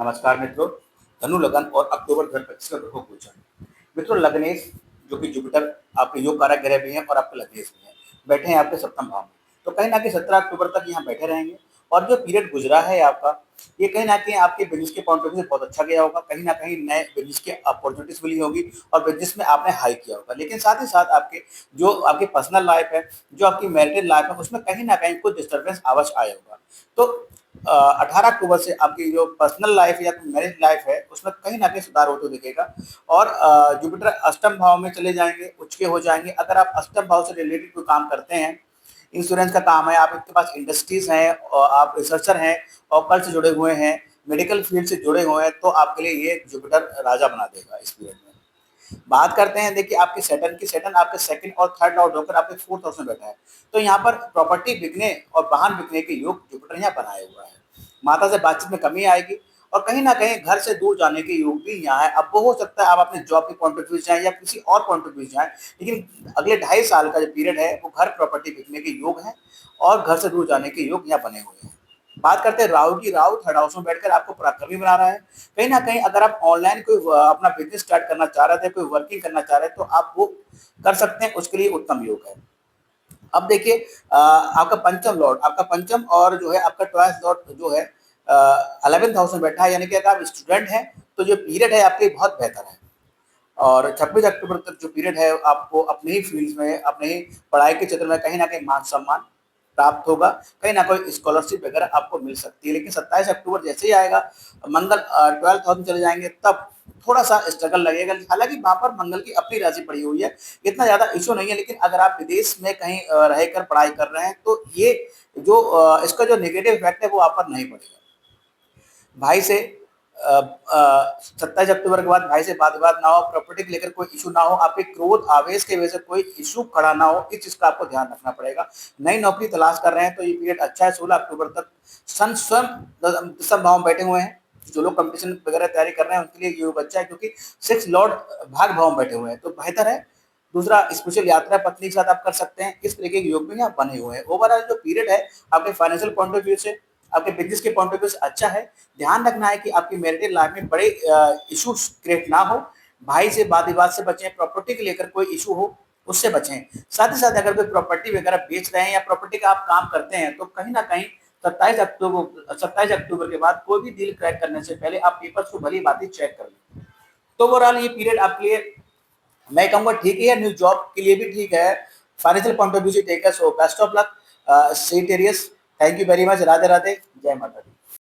नमस्कार मित्रों। धनु लगन और अक्टूबर 2025 का ग्रहों का गोचर। मित्रों, लग्नेश जो कि जुपिटर आपके योग कारक ग्रह भी हैं और आपके लग्नेश भी हैं, बैठे हैं आपके सप्तम भाव में। तो कहीं ना कहीं 17 अक्टूबर तक यहाँ बैठे रहेंगे। और जो पीरियड गुजरा है आपका, ये कहीं ना कहीं आपके बिजनेस के पॉइंट ऑफ व्यू से बहुत अच्छा गया होगा। कहीं ना कहीं नए बिजनेस की अपॉर्चुनिटीज मिली होगी और बिजनेस में आपने हाई किया होगा। लेकिन साथ ही साथ आपके जो आपकी पर्सनल लाइफ है, जो आपकी मैरिटल लाइफ है, उसमें कहीं ना कहीं कुछ डिस्टर्बेंस अवश्य आया होगा। तो 18 अक्टूबर से आपकी जो पर्सनल लाइफ या मैरिज लाइफ है, उसमें कहीं ना कहीं सुधार होते दिखेगा। और जुपिटर अष्टम भाव में चले जाएंगे, उच्च के हो जाएंगे। अगर आप अष्टम भाव से रिलेटेड कोई काम करते हैं, इंश्योरेंस का काम है, आपके पास इंडस्ट्रीज हैं और आप रिसर्चर हैं और कल से जुड़े हुए हैं, मेडिकल फील्ड से जुड़े हुए हैं, तो आपके लिए ये जुपिटर राजा बना देगा इस पीरियड में। बात करते हैं, देखिए आपके सेटन की, सेटन आपके सेकंड और थर्ड लॉर्ड होकर आपके फोर्थ हाउस में बैठा है। तो यहाँ पर प्रॉपर्टी बिकने और वाहन बिकने के योग जुपिटर यहाँ बनाए हुआ है। माता से बातचीत में कमी आएगी और कहीं ना कहीं घर से दूर जाने के योग भी यहाँ है। अब वो हो सकता है आप अपने जॉब के पॉइंट ऑफ व्यू जाएं या किसी और पॉइंट ऑफ व्यू जाएं, लेकिन अगले 2.5 साल का जो पीरियड है वो घर प्रॉपर्टी बिकने के योग है और घर से दूर जाने के योग यहाँ बने हुए हैं। बात करते हैं राहु की। राहु थर्ड हाउस में बैठकर आपको पराक्रमी बना रहा है। कहीं ना कहीं अगर आप ऑनलाइन कोई अपना बिजनेस स्टार्ट करना चाह रहे थे, कोई वर्किंग करना चाह रहे हैं, तो आप वो कर सकते हैं, उसके लिए उत्तम योग है। अब देखिए आपका पंचम लॉर्ड, आपका पंचम और जो है आपका 12th लॉर्ड जो है 11th हाउस में बैठा है। यानी कि अगर आप स्टूडेंट हैं तो जो पीरियड है आपके बहुत बेहतर है। और 26 अक्टूबर तक जो पीरियड है, आपको अपने ही फील्ड में, अपने ही पढ़ाई के क्षेत्र में कहीं ना कहीं मान सम्मान प्राप्त होगा। कहीं ना कोई स्कॉलरशिप वगैरह आपको मिल सकती है। लेकिन 27 अक्टूबर जैसे ही आएगा, मंगल 12th हाउस में चले जाएंगे, तब थोड़ा सा स्ट्रगल लगेगा। हालांकि वहां पर मंगल की अपनी राशि पड़ी हुई है, इतना ज्यादा इशू नहीं है। लेकिन अगर आप विदेश में कहीं रहकर पढ़ाई कर रहे हैं, तो ये जो इसका जो नेगेटिव इफेक्ट है वो आप पर नहीं पड़ेगा। भाई से 27 अक्टूबर के बाद भाई से वाद विवाद ना हो, प्रॉपर्टी को लेकर कोई इशू ना हो, आपके क्रोध आवेश की वजह से कोई इशू खड़ा ना हो, इस चीज का आपको ध्यान रखना पड़ेगा। नई नौकरी तलाश कर रहे हैं तो ये पीरियड अच्छा है। 16 अक्टूबर तक सन स्वयं सब भाव में बैठे हुए हैं। जो लोग कंपटीशन वगैरह तैयारी कर रहे हैं उनके लिए योग अच्छा है, क्योंकि 6 लॉर्ड भाग भाव में बैठे हुए हैं, तो बेहतर है। दूसरा, स्पेशल यात्रा पत्नी के साथ आप कर सकते हैं। इस तरीके के योग भी यहाँ बने हुए हैं। ओवरऑल जो पीरियड है आपके फाइनेंशियल पॉइंट ऑफ व्यू से, आपके बिजनेस के पॉइंट ऑफ व्यू से अच्छा है। ध्यान रखना है कि आपकी मैरिटल लाइफ में बड़े इश्यूज क्रिएट ना हो। भाई से वाद विवाद से बचें। प्रॉपर्टी को लेकर कोई इशू हो उससे बचें। साथ ही साथ अगर कोई प्रॉपर्टी वगैरह बेच रहे हैं या प्रॉपर्टी का आप काम करते हैं, तो कहीं ना कहीं 27 अक्टूबर के बाद कोई भी डील क्रैक करने से पहले आप पेपर्स को भली बात चेक कर लें। तो ओवरऑल ये पीरियड आपके लिए मैं कहूँगा ठीक ही है। न्यू जॉब के लिए भी ठीक है। फाइनेंशियल पॉइंट ऑफ व्यू से ठीक है। So best of luck Sagittarius. Thank you very much. Radhe Radhe. जय माता दी।